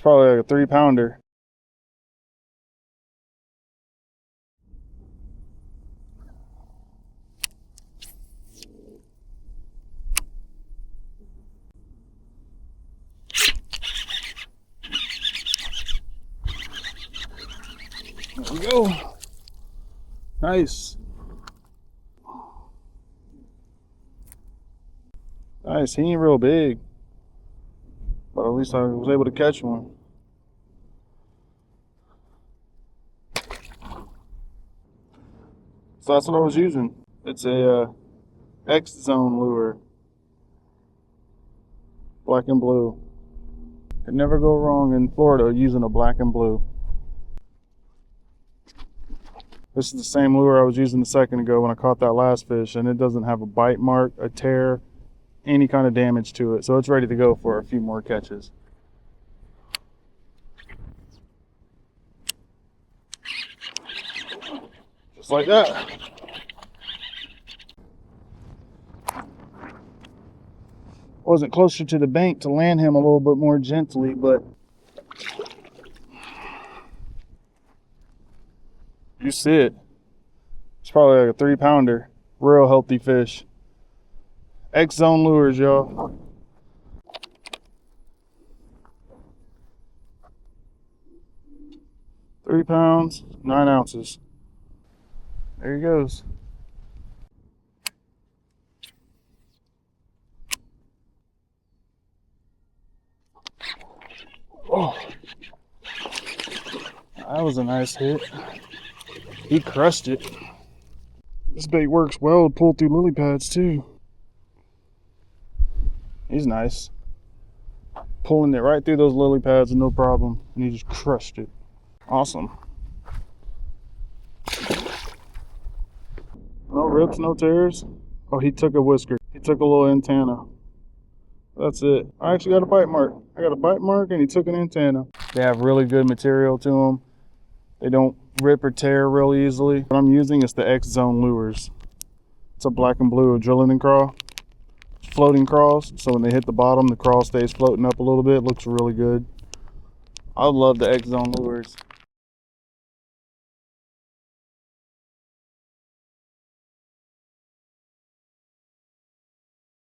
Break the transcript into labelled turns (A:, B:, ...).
A: It's probably like a 3-pounder. There we go. Nice. Nice. He ain't real big, but at least I was able to catch one. So that's what I was using. It's a X Zone lure, black and blue. Could never go wrong in Florida using a black and blue. This is the same lure I was using a second ago when I caught that last fish, and it doesn't have a bite mark, a tear, any kind of damage to it. So it's ready to go for a few more catches. Just like that. Wasn't closer to the bank to land him a little bit more gently, but you see it. It's probably like a 3-pounder. Real healthy fish. X Zone lures, y'all. £3, 9 ounces. There he goes. Oh, that was a nice hit. He crushed it. This bait works well to pull through lily pads too. He's nice. Pulling it right through those lily pads with no problem. And he just crushed it. Awesome. No rips, no tears. Oh, he took a whisker. He took a little antenna. That's it. I actually got a bite mark. I got a bite mark and he took an antenna. They have really good material to them. They don't rip or tear real easily. What I'm using is the X Zone lures. It's a black and blue drilling and craw. Floating craws, so when they hit the bottom, the craw stays floating up a little bit. Looks really good. I love the X Zone lures.